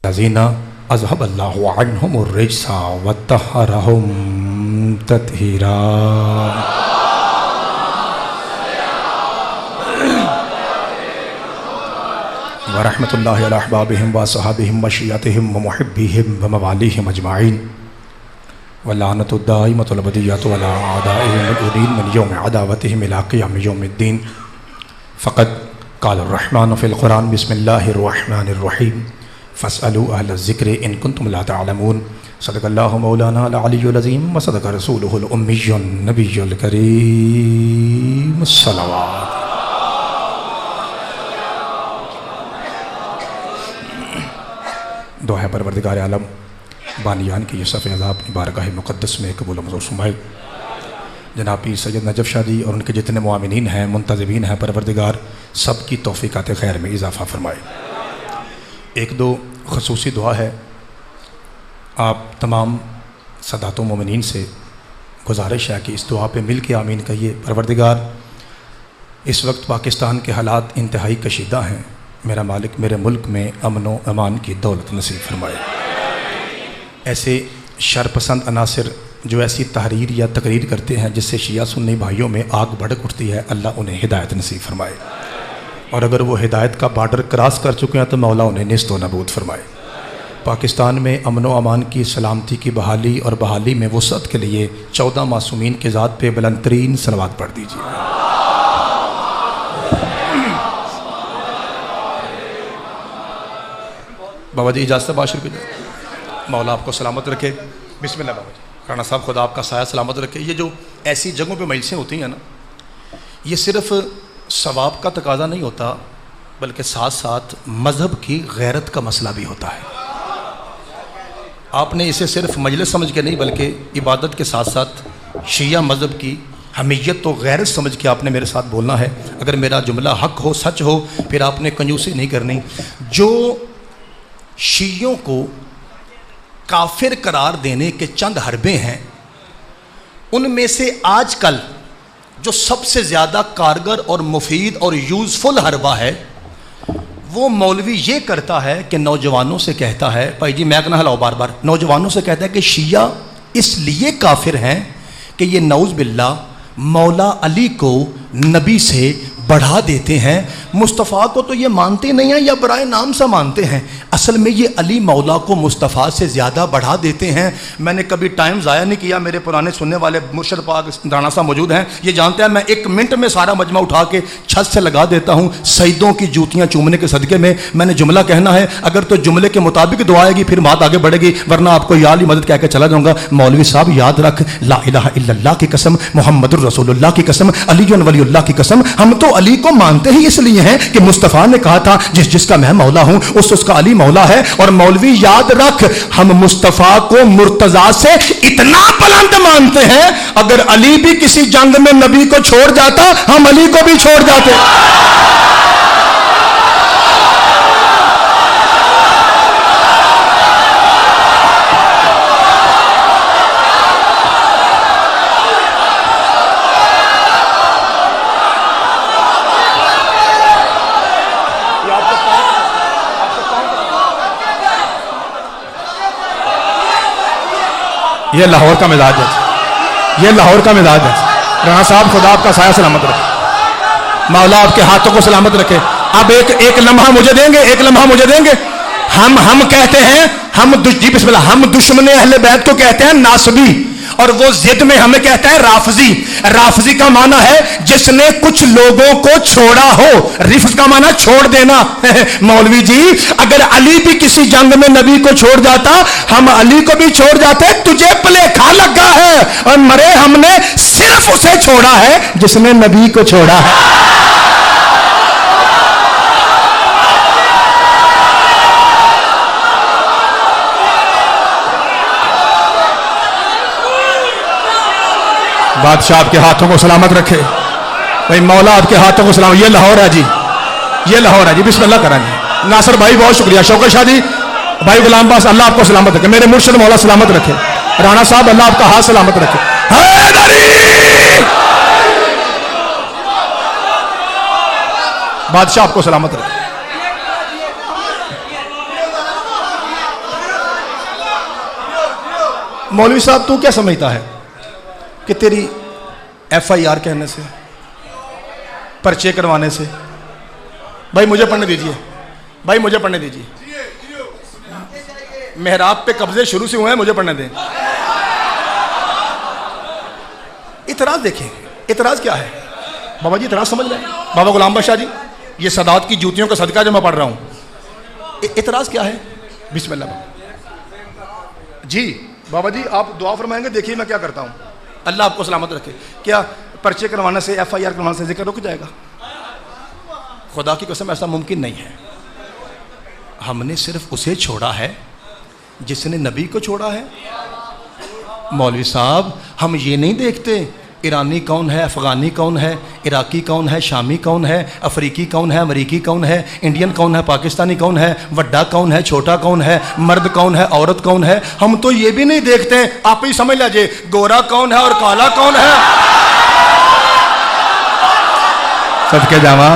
अल्लज़ीना अज़हबल्लाहु अन्हुमुर रिज्सा वत्तहरहुम तत्हीरा। व रहमतुल्लाहि अला अहबाबिहिम व सहाबिहिम व शियतिहिम व मुहिब्बिहिम व मवालिहिम अजमाइन व लानतु दाइमतु अबदिय्यतु अला आदाइहिम मुदीन मिन यौम अदावतिहिम इला क़ियाम यौमिद्दीन। फ़क़द क़ाल अर्रहमान फ़िल क़ुरान बिस्मिल्लाहिर रहमानिर रहीम फ़स्अलू अहल ज़िक्र इन कुन्तुम ला तअलमून। सदक़ल्लाहु मौलाना अल अलियुल अज़ीम व सदक़ रसूलुहुल उम्मियुन नबियुल करीम। सल्लल्लाहु दुआ है परवरदिगार आलम बानियान की यूसुफ़ अज़ा अपनी बारगाह मुक़द्दस में कबूल मंजूर फरमाए। जनाब पीर सैयद नजफ़ शादी और उनके जितने मुआमिनीन हैं मुंतज़िबीन हैं परवरदिगार सब की तौफ़ीक़ात खैर में इजाफ़ा फरमाए। एक दो ख़ुसूसी दुआ है, आप तमाम सदातों मोमिनीन से गुजारिश है कि इस दुआ पे मिल के आमीन कहिए। परवरदिगार इस वक्त पाकिस्तान के हालात इंतहाई कशीदा हैं, मेरा मालिक मेरे मुल्क में अमन व अमान की दौलत नसीब फरमाए। ऐसे शरपसंद अनासिर जो ऐसी तहरीर या तकरीर करते हैं जिससे शिया सुन्नी भाइयों में आग भड़क उठती है, अल्लाह उन्हें हिदायत नसीब फरमाए। और अगर वो हिदायत का बार्डर क्रॉस कर चुके हैं तो मौला उन्हें निस्त व नबूद फरमाए। पाकिस्तान में अमन व अमान की सलामती की बहाली और बहाली में वसअत के लिए 14 मासूमीन के ज़ात पे बुलंदतरीन सलवात पढ़ दीजिए। बाबा जी इजाज़त बाशर की मौला आपको सलामत रखे। बिस्मिल्लाह बाबा जी। राणा साहब खुदा आपका साया सलामत रखे। ये जो ऐसी जगहों पे मजलिसें होती हैं ना, ये सिर्फ़ सवाब का तकाजा नहीं होता बल्कि साथ साथ मज़हब की गैरत का मसला भी होता है। आपने इसे सिर्फ मजलिस समझ के नहीं बल्कि इबादत के साथ साथ शिया मज़हब की हमीयत तो गैरत समझ के आपने मेरे साथ बोलना है। अगर मेरा जुमला हक हो सच हो फिर आपने कंजूसी नहीं करनी। जो शियों को काफिर करार देने के चंद हरबे हैं, उनमें से आजकल जो सबसे ज़्यादा कारगर और मुफीद और यूज़फुल हरबा है वो मौलवी ये करता है कि नौजवानों से कहता है, भाई जी मैं कहना हलाओ बार बार, नौजवानों से कहता है कि शिया इसलिए काफिर हैं कि ये नऊज़ बिल्ला मौला अली को नबी से बढ़ा देते हैं। मुस्तफ़ा को तो ये मानते नहीं हैं या बराए नाम से मानते हैं, असल में ये अली मौला को मुस्तफ़ा से ज़्यादा बढ़ा देते हैं। मैंने कभी टाइम ज़ाया नहीं किया, मेरे पुराने सुनने वाले मुर्शद पाक राणा साहब मौजूद हैं, ये जानते हैं मैं 1 मिनट में सारा मजमा उठा के छत से लगा देता हूँ। सईदों की जूतियाँ चूमने के सदक़े में मैंने जुमला कहना है, अगर तो जुमले के मुताबिक दुआ आएगी फिर बात आगे बढ़ेगी, वरना आपको या अली मदद कह के चला जाऊँगा। मौलवी साहब याद रख, ला इलाहा इल्लल्लाह की कसम, मुहम्मदुर रसूलुल्लाह की कसम, अली वलीउल्लाह की कसम, हम तो अली को मानते ही इसलिए हैं कि मुस्तफ़ा ने कहा था जिसका मैं मौला हूं उसका अली मौला है। और मौलवी याद रख, हम मुस्तफ़ा को मुर्तज़ा से इतना बुलंद मानते हैं, अगर अली भी किसी जंग में नबी को छोड़ जाता हम अली को भी छोड़ जाते। ये लाहौर का मिजाज है, ये लाहौर का मिजाज है। राणा साहब खुदा आपका साया सलामत रखे, मौला आपके हाथों को सलामत रखे। अब एक लम्हा मुझे देंगे, एक लम्हा मुझे देंगे। हम कहते हैं, हम जी बिस्मिल्लाह, हम दुश्मन अहले बैत को कहते हैं नासबी, और वो जिद में हमें कहता है राफजी। राफजी का माना है जिसने कुछ लोगों को छोड़ा हो, रिफ्ज का माना छोड़ देना। मौलवी जी अगर अली भी किसी जंग में नबी को छोड़ जाता हम अली को भी छोड़ जाते। तुझे भुलेखा लगा है, और मरे हमने सिर्फ उसे छोड़ा है जिसने नबी को छोड़ा है। बादशाह आपके हाथों को सलामत रखे, भाई मौला आपके हाथों को सलामत। ये लाहौर है जी, ये लाहौर है जी। बिस्मिल्लाह करा जी। नासिर भाई बहुत शुक्रिया, शौकत शाह जी, भाई गुलाम बास, अल्लाह आपको सलामत रखे। मेरे मुर्शिद मौला सलामत रखे। राणा साहब अल्लाह आपका हाथ सलामत रखे। बादशाह आपको सलामत रखे। मौलवी साहब तू क्या समझता है कि तेरी FIR कहने से, पर्चे करवाने से, भाई मुझे पढ़ने दीजिए, भाई मुझे पढ़ने दीजिए, मेहराब पे कब्जे शुरू से हुए हैं, मुझे पढ़ने दें। इतराज देखें, इतराज क्या है बाबा जी? इतराज समझ रहे हैं बाबा गुलाम बादशाह जी? ये सदात की जूतियों का सदका जो मैं पढ़ रहा हूं, इतराज क्या है? बिस्मिल्लाह जी। बाबा जी आप दुआ फरमाएंगे, देखिए मैं क्या करता हूं। अल्लाह आपको सलामत रखे। क्या पर्चे करवाने से, FIR करवाने से जिक्र रुक जाएगा? खुदा की कसम ऐसा मुमकिन नहीं है। हमने सिर्फ उसे छोड़ा है जिसने नबी को छोड़ा है। मौलवी साहब हम ये नहीं देखते ईरानी कौन है, अफ़गानी कौन है, इराकी कौन है, शामी कौन है, अफ्रीकी कौन है, अमरीकी कौन है, इंडियन कौन है, पाकिस्तानी कौन है, वड्डा कौन है, छोटा कौन है, मर्द कौन है, औरत कौन है, हम तो ये भी नहीं देखते। आप ही समझ लीजिए गोरा कौन है और काला कौन है। सदके जावा,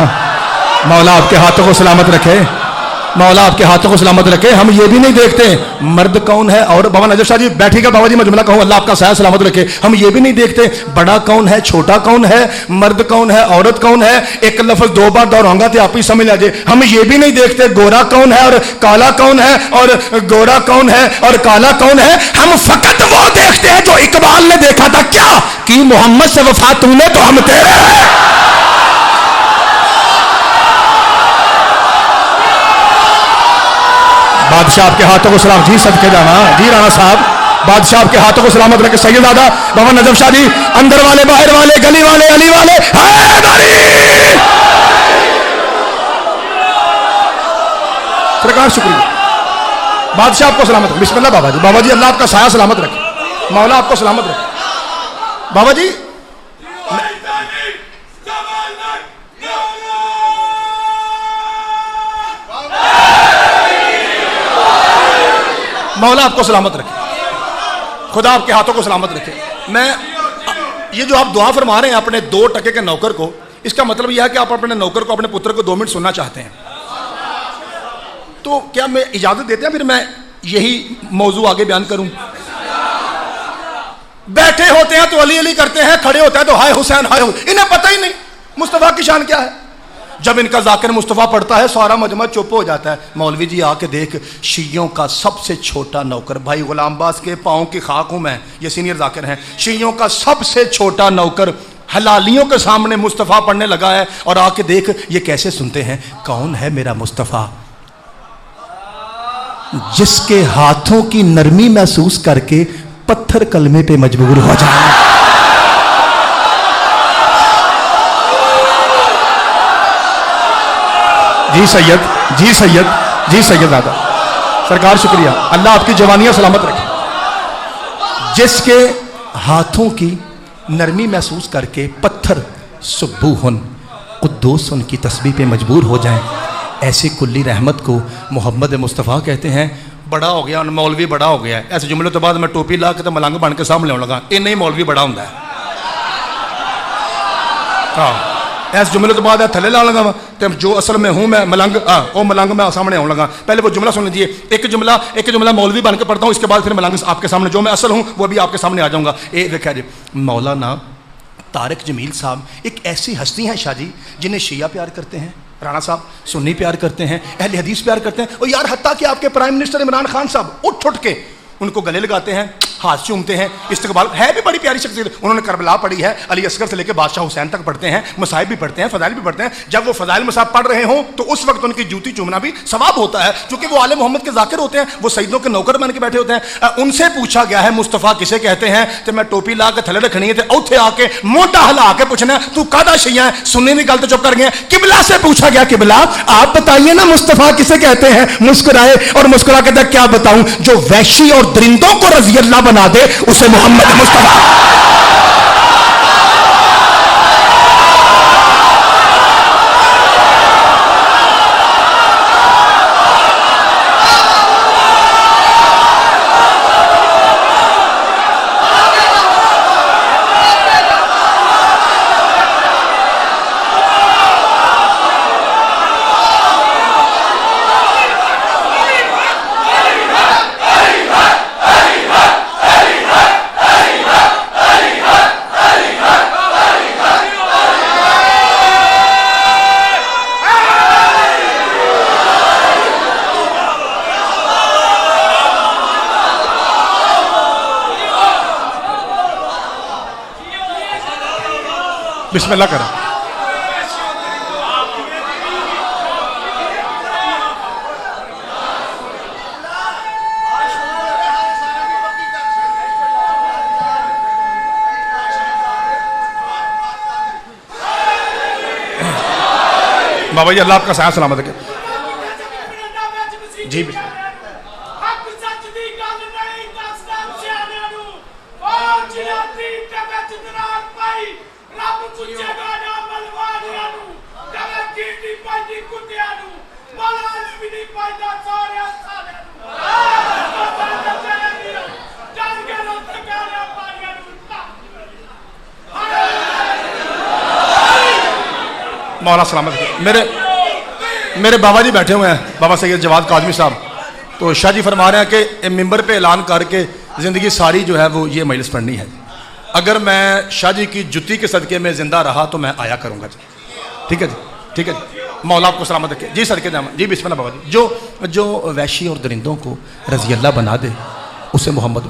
मौला आपके हाथों को सलामत रखे, मौला आपके हाथों को सलामत रखे। हम ये भी नहीं देखते मर्द कौन है और बाबा नजर शाह जी बैठिएगा, बाबा जी मैं जुमला कहूँ, अल्लाह आपका साया सलामत रखे। हम ये भी नहीं देखते बड़ा कौन है, छोटा कौन है, मर्द कौन है, औरत कौन है। एक लफ्ज दो बार दोहराऊंगा तो आप ही समझ लीजिए। हम ये भी नहीं देखते गोरा कौन है और काला कौन है, और गोरा कौन है और काला कौन है। हम फकत वो देखते हैं जो इकबाल ने देखा था, क्या कि मोहम्मद से वफा तूने तो हम तेरे हैं। बादशाह आपके हाथों को सलाम जी, सदके जाना जी राणा साहब, बादशाह आपके हाथों को सलामत रखे। सैयदादा बाबा नजफ शाह जी, अंदर वाले, बाहर वाले, गली वाले, अली वाले, सरकार शुक्रिया। बादशाह आपको सलामत रखे। बिस्मिल्लाह बाबा जी, बाबा जी अल्लाह आपका साया सलामत रखे, मौला आपको सलामत रखे। बाबा जी मौला आपको सलामत रखे, खुदा आपके हाथों को सलामत रखे। मैं ये जो आप दुआ फरमा रहे हैं अपने 2 टके के नौकर को, इसका मतलब यह है कि आप अपने नौकर को, अपने पुत्र को 2 मिनट सुनना चाहते हैं। तो क्या मैं इजाजत देते हैं फिर मैं यही मौजू आगे बयान करूं? बैठे होते हैं तो अली अली करते हैं, खड़े होते हैं तो हाय हुसैन हाय हुसैन। इन्हें पता ही नहीं मुस्तफा की शान क्या है। जब इनका जाकिर मुस्तफ़ा पढ़ता है सारा मजमा चुप हो जाता है। मौलवी जी आके देख, शियों का सबसे छोटा नौकर, भाई गुलाम बास के पाँव की खाक हूँ मैं, ये सीनियर जाकिर हैं, शियों का सबसे छोटा नौकर हलालियों के सामने मुस्तफ़ा पढ़ने लगा है। और आके देख ये कैसे सुनते हैं, कौन है मेरा मुस्तफ़ा, जिसके हाथों की नरमी महसूस करके पत्थर कलमे पे मजबूर हो जाए। जी सैयद, जी सैयद, जी सैयद दादा सरकार शुक्रिया, अल्लाह आपकी जवानियां सलामत रखे। जिसके हाथों की नरमी महसूस करके पत्थर सुब्बूहुन कुद्दूसन की तस्बीह पे मजबूर हो जाएं, ऐसे कुल्ली रहमत को मोहम्मद मुस्तफ़ा कहते हैं। बड़ा हो गया मौलवी, बड़ा हो गया है, ऐसे जुमले तो बाद मैं टोपी ला के तो मलंग बन के सामने आने लगा, इन्ना ही मौलवी बड़ा होंगे। हाँ इस जुमले तो बाद थले ला लगा तो जो असल में हूँ मैं मलंग, वो मलंग मैं सामने आने लगा। पहले वो जुमला सुन लीजिए, एक जुमला मौलवी बन के पढ़ता हूँ, इसके बाद फिर मलंग आपके सामने जो मैं असल हूँ वो भी आपके सामने आ जाऊँगा। ये देखा जी, मौलाना तारिक जमील साहब एक ऐसी हस्ती हैं शाह जी, जिन्हें शिया प्यार करते हैं, राणा साहब सुन्नी प्यार करते हैं, अहले हदीस प्यार करते हैं। और यार हत्ता कि आपके प्राइम मिनिस्टर इमरान खान साहब उठ के उनको गले लगाते हैं, हाथ चूमते हैं, इस्तकबाल है भी बड़ी प्यारी शख्सियत। उन्होंने करबला पढ़ी है, अली असगर से लेकर बादशाह हुसैन तक पढ़ते हैं, मसाइब भी पढ़ते हैं, फजाइल भी पढ़ते हैं। जब वो फजाइल मसाइब पढ़ रहे हों तो उस वक्त उनकी जूती चूमना भी सवाब होता है, क्योंकि वो आले मोहम्मद के जाकिर होते हैं, वो सईदों के नौकर बन के बैठे होते हैं। उनसे पूछा गया है मुस्तफ़ा किसे कहते हैं, तो मैं टोपी ला के थले रखनी है, तो उठे आके मोटा हला के पूछना तू कादा शिया है, सुनने की गल तो चुप कर गए। किबला से पूछा गया, किबला आप बताइए ना मुस्तफ़ा किसे कहते हैं, मुस्कुराए और मुस्कुरा के तक क्या बताऊं, जो वैशी और दरिंदों को रज़ी अल्लाह बना दे उसे मोहम्मद मुस्तफ़ा। बिस्मिल्लाह करें। बाबा जी अल्लाह आपका साया सलामत रखे जी। मौला सलामत। मेरे बाबा जी बैठे हुए हैं, बाबा सैयद जवाद काजमी साहब, तो शाह जी फरमा रहे हैं कि मिंबर पे ऐलान करके ज़िंदगी सारी जो है वो ये मजलिस पढ़नी है। अगर मैं शाह जी की जुत्ती के सदक़े में ज़िंदा रहा तो मैं आया करूँगा जी। ठीक है जी, ठीक है जी। मौला आपको सलामत रखे जी। सदके जामा जी। बिस्मिल्लाह बाबा जी। जो वैशी और दरिंदों को रज़ी अल्लाह बना दे उसे मोहम्मद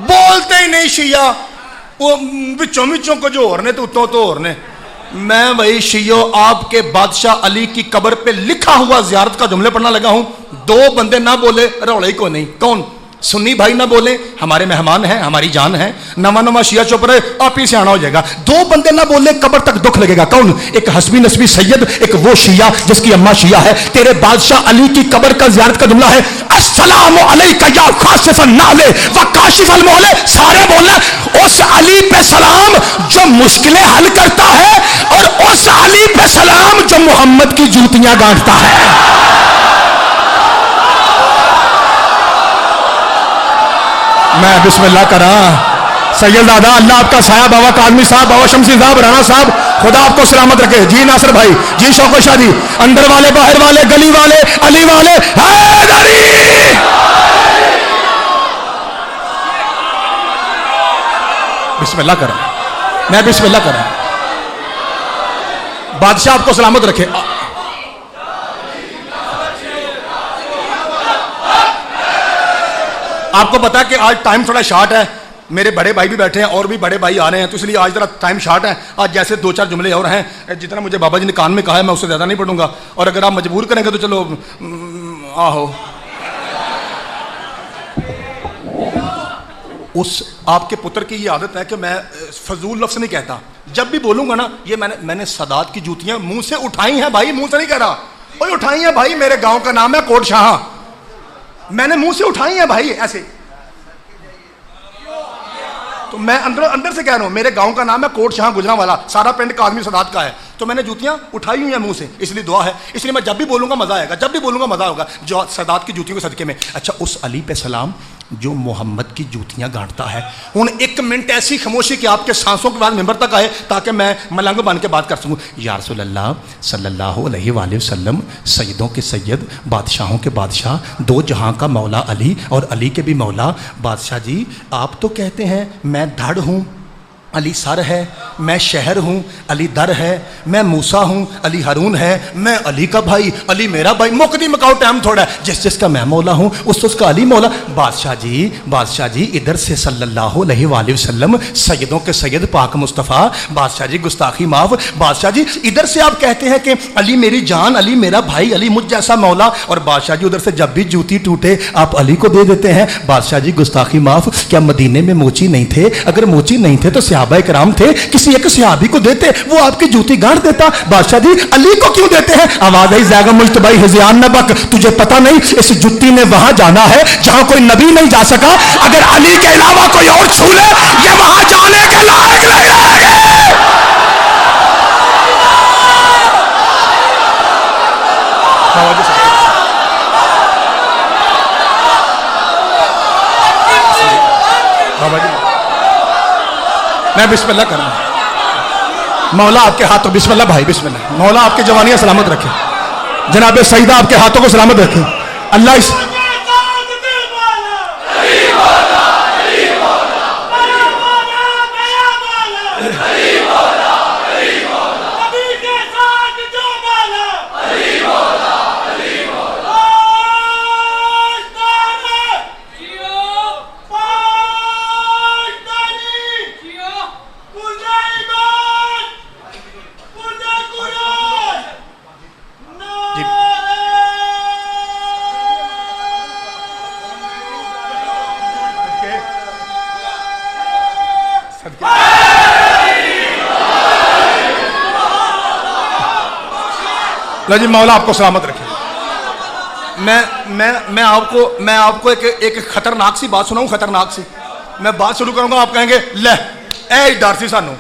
बोलते ही नहीं शिया, वो बिचों बिचों को जो और ने तो उतो तो और ने। मैं वही शियो आपके बादशाह अली की कब्र पे लिखा हुआ ज़ियारत का जुमले पढ़ना लगा हूं। दो बंदे ना बोले रौले को नहीं। कौन? सुन्नी भाई ना बोले, हमारे मेहमान हैं, हमारी जान है। नवा नवा शिया चुप रहे, आप ही सियाना हो जाएगा। दो बंदे ना बोले कब्र तक दुख लगेगा। कौन? एक हस्बी नस्बी सैयद, एक वो शिया जिसकी अम्मा शिया है। तेरे बादशाह अली की कब्र का ज़ियारत का जुमला है अस्सलामु अलैका या खासिफन नाले व काशिफल मोले। सारे बोलना उस अली पे सलाम जो मुश्किलें हल करता है, और उस अली पे सलाम जो मोहम्मद की जूतियां गांठता है। मैं बिस्मिल्लाह करा। सैयदजादा अल्लाह आपका साया, बाबा काजमी साहब, बाबा शमसी साहब, राणा साहब, खुदा आपको सलामत रखे जी। नासिर भाई जी, शौको शाह जी, अंदर वाले बाहर वाले गली वाले अली वाले हैदरी। बिस्मिल्लाह करा। मैं बिस्मिल्लाह करा। बादशाह आपको सलामत रखे। आपको पता है कि आज टाइम थोड़ा शॉर्ट है, मेरे बड़े भाई भी बैठे हैं और भी बड़े भाई आ रहे हैं, तो इसलिए आज जरा टाइम शॉर्ट है। आज जैसे दो चार जुमले और हैं, जितना मुझे बाबा जी ने कान में कहा है मैं उससे ज़्यादा नहीं पढ़ूंगा, और अगर आप मजबूर करेंगे तो चलो आहो। उस आपके पुत्र की ये आदत है कि मैं फजूल लफ्ज़ नहीं कहता। जब भी बोलूंगा ना, ये मैंने सदात की जूतियां मुंह से उठाई हैं भाई, मुंह से नहीं कह रहा, ओए उठाई हैं भाई। मेरे गाँव का नाम है कोट शाह, मैंने मुंह से उठाई है भाई ऐसे। तो मैं अंदर से कह रहा हूं, मेरे गांव का नाम है कोट शाह गुजरांवाला, सारा पिंड काजमी सदात का है। तो मैंने जूतियां उठाई हुई हैं मुंह से, इसलिए दुआ है। इसलिए मैं जब भी बोलूंगा मजा आएगा, जब भी बोलूंगा मजा होगा, जो सदात की जूतियों के सदके में। अच्छा, उस अली पे सलाम जो मोहम्मद की जूतियां गांठता है। उन एक मिनट ऐसी खामोशी कि आपके सांसों के बाद मिंबर तक आए, ताकि मैं मलंग बन के बात कर सकूं। या रसूल अल्लाह सल्लल्लाहु अलैहि वसल्लम, सैयदों के सैयद, बादशाहों के बादशाह, दो जहां का मौला अली और अली के भी मौला। बादशाह जी, आप तो कहते हैं मैं धड़ हूं, अली सर है, मैं शहर हूँ, अली दर है, मैं मूसा हूँ, अली हारून है, मैं अली का भाई, अली मेरा भाई। मुकदी मकाओ, टाइम थोड़ा है। जिस जिसका मैं मौला हूँ उसका अली मौला। बादशाह जी इधर से सल्लल्लाहु अलैहि वसल्लम, सैयदों के सैयद पाक मुस्तफ़ा। बादशाह जी गुस्ताखी माफ। बादशाह जी इधर से आप कहते हैं कि अली मेरी जान, अली मेरा भाई, अली मुझ जैसा मौला, और बादशाह जी उधर से जब भी जूती टूटे आप अली को दे देते हैं। बादशाह जी गुस्ताखी माफ। क्या मदीने में मोची नहीं थे? अगर मोची नहीं थे तो सहाबा कराम थे, किसी एक सहाबी को देते, वो आपकी जूती गांठ देता। बादशाह जी अली को क्यों देते हैं? आवाज आई ज़ैगा मुल्तबाई हिज़यान नबक, तुझे पता नहीं इस जुत्ती ने वहां जाना है जहां कोई नबी नहीं जा सका। अगर अली के अलावा कोई और छू ले, ये वहां जाने के लायक नहीं रहेगी। बाबा जी मैं बिस्मिल्लाह कर रहा हूं। मौला आपके हाथों, बिस्मिल्लाह भाई बिस्मिल्लाह। मौला आपकी जवानियां सलामत रखे, जनाब सईदा आपके हाथों को सलामत रखे। अल्लाह इस लो जी, मौला आपको सलामत रखे। मैं आपको एक खतरनाक सी बात सुनाऊं, खतरनाक सी। मैं बात शुरू करूंगा, आप कहेंगे ले ए डर सी सानू।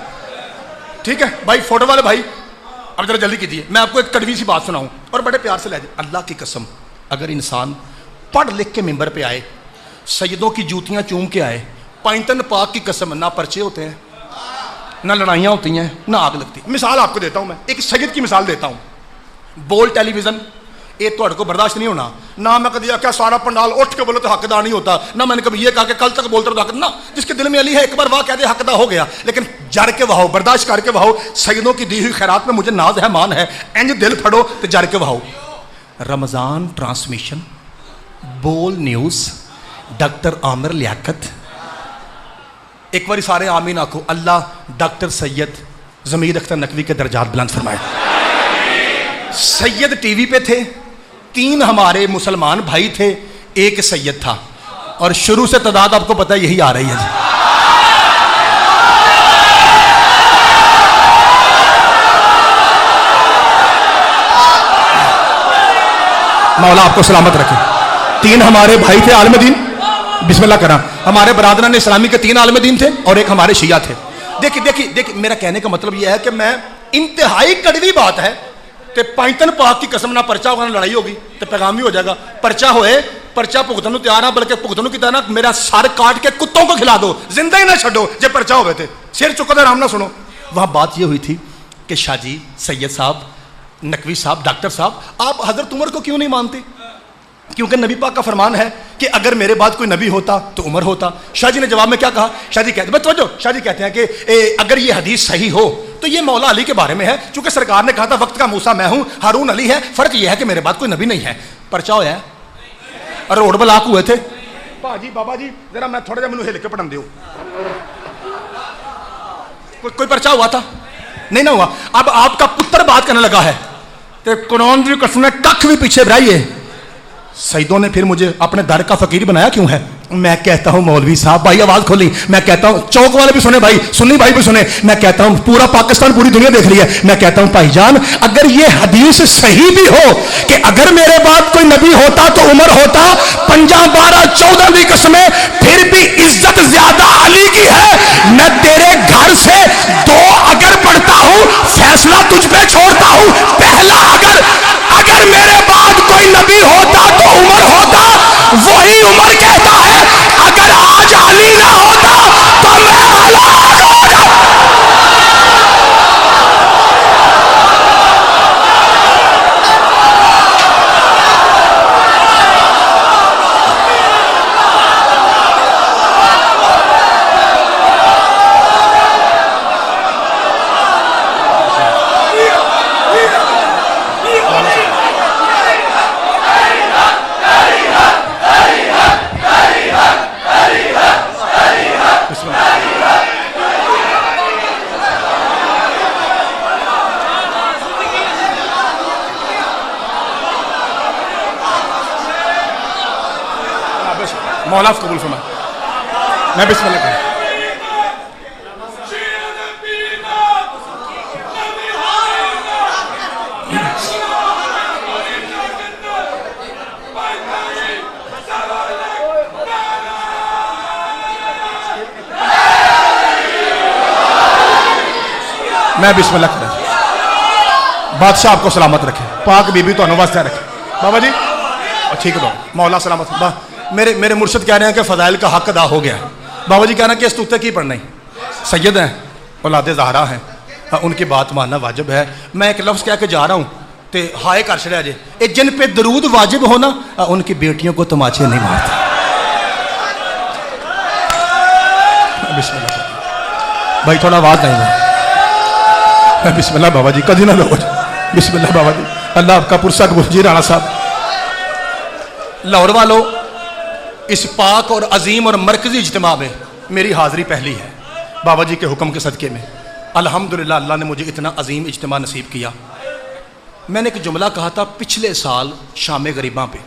ठीक है भाई, फोटो वाले भाई अब जरा जल्दी कीजिए। मैं आपको एक कड़वी सी बात सुनाऊं और बड़े प्यार से ले जाए। अल्लाह की कसम, अगर इंसान पढ़ लिख के मिंबर पे आए, सैयदों की जूतियां चूम के आए, पैंतन पाक की कसम, ना पर्चे होते हैं, ना लड़ाइयाँ होती हैं, ना आग लगती। मिसाल आपको देता हूँ, मैं एक सैयद की मिसाल देता हूँ। बोल टेलीविजन ये तो को बर्दाश्त नहीं होना। ना मैं कभी क्या सारा पंडाल उठ के बोलो तो हकदार नहीं होता, ना मैंने कभी ये कहा कि कल तक बोलते रहो हक ना। जिसके दिल में अली है एक बार वाह कह दे हकदा हो गया। लेकिन जड़ के वहाओ, बर्दाश्त करके वहाओ। सैयदों की दी हुई खैरात में मुझे नाज है, मान है। इंज दिल फड़ो तो जड़ के वहाओ। रमजान ट्रांसमिशन, बोल न्यूज़, डॉक्टर आमिर लियाकत। एक बार सारे आमीन आखो। अल्लाह डॉक्टर सैयद ज़मीर अख्तर नकवी के दर्जात बुलंद फरमाए। सैयद टीवी पे थे, 3 हमारे मुसलमान भाई थे, एक सैयद था, और शुरू से तादाद आपको पता है यही आ रही है जी। मौला आपको सलामत रखे। 3 हमारे भाई थे आलम दीन, बिस्मिल्लाह करा। हमारे बरादरान इस्लामी के 3 आलम दीन थे और एक हमारे शिया थे। देखिए मेरा कहने का मतलब यह है कि मैं इंतहाई कड़वी बात है कि पैंतन पाक की कसम, ना पर्चा होगा ना लड़ाई होगी, तो पैगाम ही हो जाएगा। पर्चा होए, पर्चा भुगतन तैयार है, बल्कि भुगतन की तरह मेरा सर काट के कुत्तों को खिला दो, जिंदा ही ना छो जो पर्चा हो थे। सिर चुका तो आराम ना सुनो। वहां बात यह हुई थी कि शाहजी, सैयद साहब, नकवी साहब, डॉक्टर साहब, आप हजरत उमर को क्यों नहीं मानते? क्योंकि नबी पाक का फरमान है कि अगर मेरे बाद कोई नबी होता तो उमर होता। शाहजी ने जवाब में क्या कहा? शाहजी कहते हैं कि अगर ये हदीस सही हो तो ये मौला अली के बारे में है, क्योंकि सरकार ने कहा था वक्त का मूसा मैं हूं, हारून अली है, फर्क यह है कि मेरे बाद कोई नबी नहीं है। पर्चा होया और रोड ब्लाक हुए थे। भाजी बाबा जी जरा मैं थोड़ा मैंने हिल के पढ़ा दो। कोई पर्चा हुआ था? नहीं ना हुआ। अब आपका पुत्र बात करने लगा है तो कुरान की कसम कख भी पीछे बढ़ाइए। सैयदों ने फिर मुझे अपने दर का फकीर बनाया क्यों है? मैं कहता हूं मौलवी साहब, भाई आवाज खोली। मैं कहता हूं चौक वाले भी सुने भाई, सुन्नी भाई भी सुने। मैं कहता हूं पूरा पाकिस्तान, पूरी दुनिया देख रही है। मैं कहता हूं भाईजान, अगर ये हदीस सही भी हो कि अगर मेरे बाद कोई नबी होता तो उमर होता, 5, 12, 14 की कसमें, फिर भी इज्जत ज्यादा अली की है। मैं तेरे घर से 2 अगर पढ़ता हूं, फैसला तुझ पे छोड़ता हूं। पहला अगर मेरे बाद कोई नबी होता तो उमर होता। वही उमर कहता है अगर आज अली ना होता तो मैं हलाक हो जाता। मौला कबूल फरमा। मैं बिस्मिल्लाह करूं। मैं बिस्मिल्लाह करूं। बादशाह आपको सलामत रखे, पाक बीबी तो वास्ते रखे। बाबा जी ठीक है बाबा, मौला सलामत। मेरे मुर्शद कह रहे हैं कि फजाइल का हक अदा हो गया। बाबा जी कह रहे हैं कि इस्तूते की पढ़ना ही, सैयद हैं, औलाद ज़हरा हैं, उनकी बात मानना वाजिब है। मैं एक लफ्ज़ कह के जा रहा हूँ तो हाय कर छड़िया जे, जिन पे दरूद वाजिब होना उनकी बेटियों को तमाचे नहीं मारते। बिस्मिल्लाह भाई, थोड़ा आवाज़ नहीं है। बिस्मिल्लाह बाबा जी, कभी ना लो। बिस्मिल्लाह बाबा जी, अल्लाह आपका पुरसा कबूल। जी राणा साहब, लाहौर वालों, इस पाक और अजीम और मरकजी इज्तिमा में मेरी हाज़िरी पहली है बाबा जी के हुक्म के सदक़े में। अल्हम्दुलिल्लाह अल्लाह ने मुझे इतना अजीम इज्तिमा नसीब किया। मैंने एक जुमला कहा था पिछले साल शाम गरीबा पे,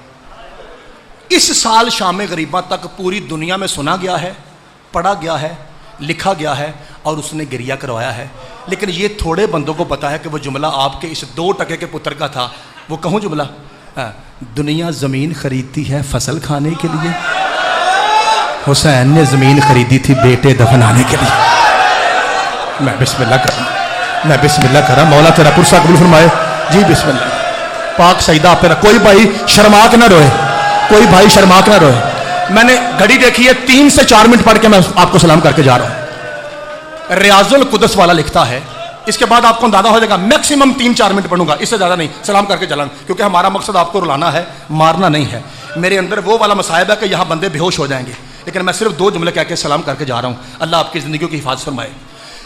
इस साल शाम गरीबा तक पूरी दुनिया में सुना गया है, पढ़ा गया है, लिखा गया है। और उसने गिरिया करवाया है। लेकिन ये थोड़े बंदों को पता है कि वो जुमला आपके इस 2 टके के पुत्र का था। वो कहूँ जुमला, दुनिया ज़मीन खरीदती है फसल खाने के लिए, हुसैन ने ज़मीन खरीदी थी बेटे दफनाने के लिए। मैं बिस्मिल्लाह कर रहा हूँ, मैं बिस्मिल्लाह कर रहा हूँ। मौला तेरा पुरसा कबूल फरमाए जी। बिस्मिल्लाह। पाक सईदा आप पे कोई भाई शर्माक ना रोए, कोई भाई शर्माक ना रोए। मैंने घड़ी देखी है, 3 से 4 मिनट पढ़ के मैं आपको सलाम करके जा रहा हूँ। रियाजुल कुदस वाला लिखता है, इसके बाद आपको अंदाजा हो जाएगा, मैक्सिमम 3-4 मिनट पढ़ूंगा, इससे ज़्यादा नहीं, सलाम करके चलाऊं, क्योंकि हमारा मकसद आपको रुलाना है, मारना नहीं है। मेरे अंदर वो वाला मसायब है कि यहाँ बंदे बेहोश हो जाएंगे, लेकिन मैं सिर्फ 2 जुमले कह के सलाम करके जा रहा हूँ। अल्लाह आपकी ज़िंदगी की हिफाजत फरमाए।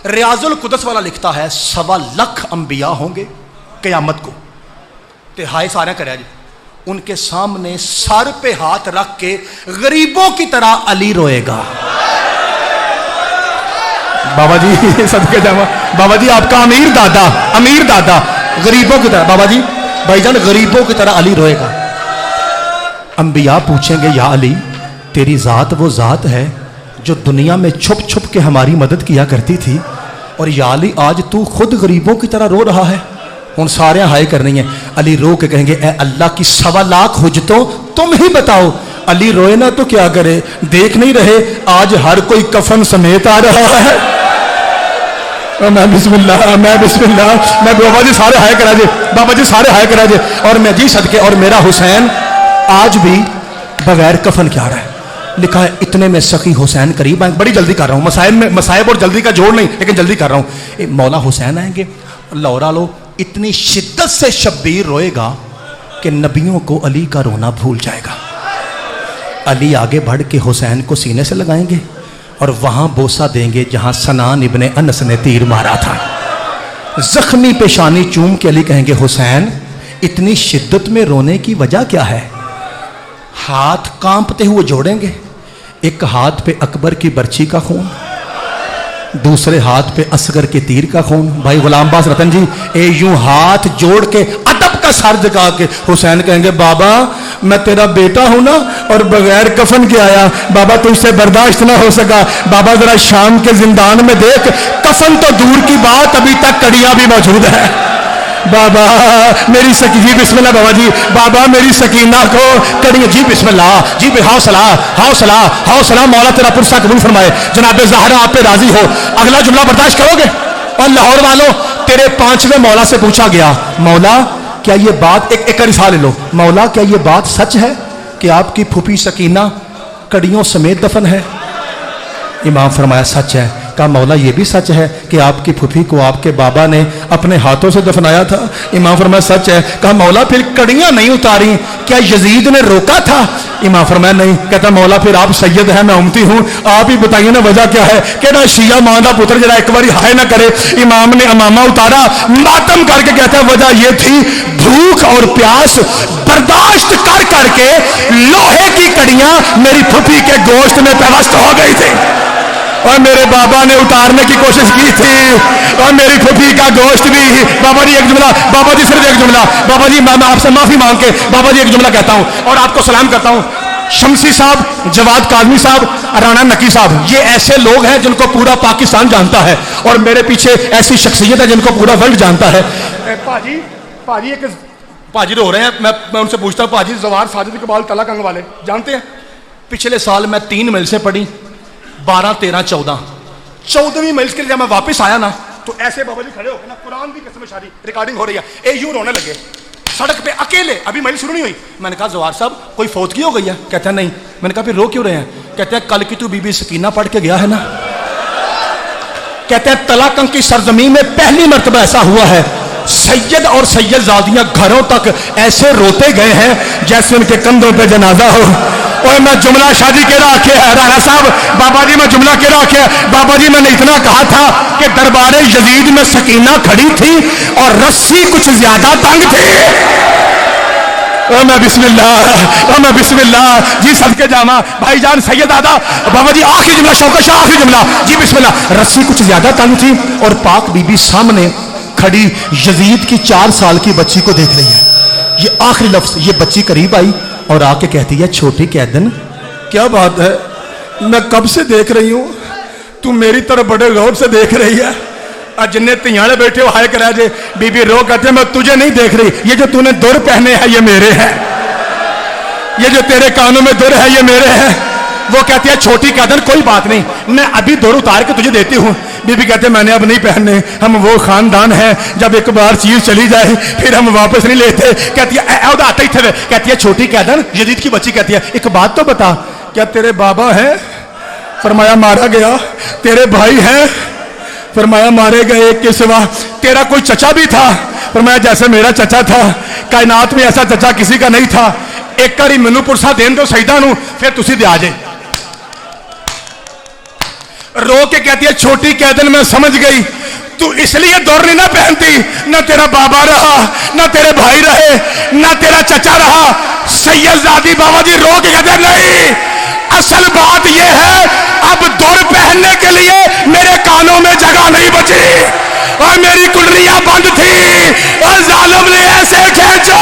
रियाजुल कुदस वाला लिखता है, 1.25 लाख अंबिया होंगे क़यामत को, तिहाई सारे करे जी, उनके सामने सर पे हाथ रख के गरीबों की तरह अली रोएगा। बाबा जी सदके जावा, बाबा जी आपका अमीर दादा गरीबों की तरह, बाबा जी भाईजान गरीबों की तरह अली रोएगा। अंबिया पूछेंगे, या अली तेरी ज़ात वो ज़ात है जो दुनिया में छुप छुप के हमारी मदद किया करती थी, और या अली आज तू खुद गरीबों की तरह रो रहा है। उन सारे हाय करनी है। अली रो के कहेंगे, ए अल्लाह की 1.25 लाख हुज्जतों तुम ही बताओ। अली रोए ना तो क्या करे, देख नहीं रहे आज हर कोई कफन समेत आ रहा है। मैं बिस्मिल्लाह, मैं बाबा जी सारे हाय करा जे, बाबा जी सारे हाय करा जे। और मैं जी सदके, और मेरा हुसैन आज भी बगैर कफन क्या रहा है। लिखा है, इतने में सखी हुसैन करीब आएंगे। बड़ी जल्दी कर रहा हूँ, मसाइब और जल्दी का जोड़ नहीं, लेकिन जल्दी कर रहा हूँ। मौला हुसैन आएंगे, लौरा लो, इतनी शिद्दत से शब्बीर रोएगा कि नबियों को अली का रोना भूल जाएगा। अली आगे बढ़ के हुसैन को सीने से लगाएंगे और वहां बोसा देंगे जहां सनान इब्ने अनस ने तीर मारा था। जख्मी पेशानी चूम के अली कहेंगे, हुसैन इतनी शिद्दत में रोने की वजह क्या है। हाथ कांपते हुए जोड़ेंगे, एक हाथ पे अकबर की बर्छी का खून, दूसरे हाथ पे असगर के तीर का खून। भाई गुलाम अब्बास रतन जी यूं हाथ जोड़ के अदब का सर झुका के हुसैन कहेंगे, बाबा मैं तेरा बेटा हूं ना, और बगैर कफन के आया, बाबा तुझसे बर्दाश्त ना हो सका। बाबा जरा शाम के जिंदान में देख, कफन तो दूर की बात अभी तक कड़ियां भी मौजूद है। बाबा मेरी जी बिस्मिल्लाह, बाबा जी, बाबा मेरी सकीना को कड़ियां, जी बिस्मिल्लाह, जी हौसला हौसला हौसला। मौला तेरा पुरसा कबूल फरमाए। जनाब ज़हरा आप पे राजी हो, अगला जुमला बर्दाश्त करोगे। और लाहौर वालों, तेरे 5वें मौला से पूछा गया, मौला क्या ये बात, एक रिसाल ले लो, मौला क्या ये बात सच है कि आपकी फूफी सकीना कड़ियों समेत दफन है। इमाम फरमाया सच है। कहा मौला ये भी सच है कि आपकी फूफी को आपके बाबा ने अपने हाथों से दफनाया था। इमाम फरमाया सच है। कहा मौला फिर कड़ियां नहीं उतारी, क्या यजीद ने रोका था। इमाम फरमाया नहीं। कहता मौला फिर आप सैयद हैं, मैं उम्मती हूँ, आप ही बताइए ना वजह क्या है। कहना शिया मां का पुत्र जरा एक बार हाय ना करे। इमाम ने अमामा उतारा, मातम करके कहता है वजह यह थी भूख और प्यास बर्दाश्त कर करके लोहे की कड़ियां मेरी फूफी के गोश्त में पेवस्त हो गई थी और मेरे बाबा ने उतारने की कोशिश की थी और मेरी फूफी का गोश्त भी। बाबा जी एक जुमला, बाबा जी सिर्फ एक जुमला, बाबा जी मैं आपसे माफी मांग के बाबा जी एक जुमला कहता हूं और आपको सलाम करता हूं। शमसी साहब, जवाद काजमी साहब, राणा नकी साहब, ये ऐसे लोग हैं जिनको पूरा पाकिस्तान जानता है और मेरे पीछे ऐसी शख्सियत है जिनको पूरा वर्ल्ड जानता है। पाजी पाजी एक पाजी रो रहे हैं, मैं उनसे पूछता हूँ, पाजी जवार साजिद इकबाल तला कंग वाले जानते हैं? पिछले साल मैं 3 मील से पढ़ी, 12, 13, 14वीं मील के लिए जब मैं वापस आया ना तो ऐसे बाबा जी खड़े होकर ना कुरान की कसम शादी रिकॉर्डिंग हो रही है, ए यूं रोने लगे सड़क पे अकेले। अभी मील शुरू नहीं हुई। मैंने कहा जवार साहब कोई फौतगी हो गई है? कहते हैं नहीं। मैंने कहा फिर रो क्यों रहे हैं? कहते हैं कल की तू बीबी सकीना पढ़ के गया है ना। कहते हैं तलाकंग की सरजमीन में पहली मर्तबा ऐसा हुआ है, सैयद और सैयदजादियां घरों तक ऐसे रोते गए हैं जैसे उनके कंधों पे जनाजा हो। और मैं जुमला शादी के रखे है राणा साहब, बाबा जी मैं जुमला के रखे है। बाबा जी मैंने इतना कहा था कि दरबारे यजीद में सकीना खड़ी थी और रस्सी कुछ ज्यादा तंग थी। मैं बिस्मिल्लाह, मैं बिस्मिल्लाह जी सदके जामा भाईजान सैयद दादा। बाबा जी आखिरी जुमला, शौकत शाह आखिरी जुमला जी बिस्मिल्लाह। रस्सी कुछ ज्यादा तंग थी और पाक बीबी सामने खड़ी यजीद की 4 साल की बच्ची को देख रही है। ये आखिरी लफ्ज, ये बच्ची करीब आई और आके कहती है छोटी कैदन क्या बात है, मैं कब से देख रही हूं तू मेरी तरफ बड़े गौर से देख रही है। और जिन्हें तियाड़े बैठे हो हाय करा जे बीबी रो कहते मैं तुझे नहीं देख रही, ये जो तूने दुर पहने हैं ये मेरे हैं, ये जो तेरे कानों में दुर है ये मेरे हैं। वो कहती है छोटी कहते कोई बात नहीं, मैं अभी दुर उतार के तुझे देती हूँ। बीबी कहते मैंने अब नहीं पहनने, हम वो खानदान है जब एक बार चीज चली जाए फिर हम वापस नहीं लेते। कहती है आता ही थे। कहती है छोटी कहते यजीद की बच्ची कहती है एक बात तो बता, क्या तेरे बाबा है? फरमाया मारा गया। तेरे भाई हैं? फरमाया मारे गए। एक के सिवा तेरा कोई चचा भी था? फरमाया जैसे मेरा चचा था, कायनात में ऐसा चचा किसी का नहीं था। एक बारी मैनू पुरसा देन दो सईदा नू, फिर तुसी दे आ जाए। रो के कहती है छोटी कैदन मैं समझ गई, तू इसलिए दौर नहीं ना पहनती, ना तेरा बाबा रहा, ना तेरे भाई रहे, ना तेरा चचा रहा। सैयदजादी बाबा जी रो के कहते नहीं, असल बात यह है अब दौर पहनने के लिए मेरे कानों में जगह नहीं बची और मेरी कुंडलियां बंद थी और जालिम ने ऐसे खींचा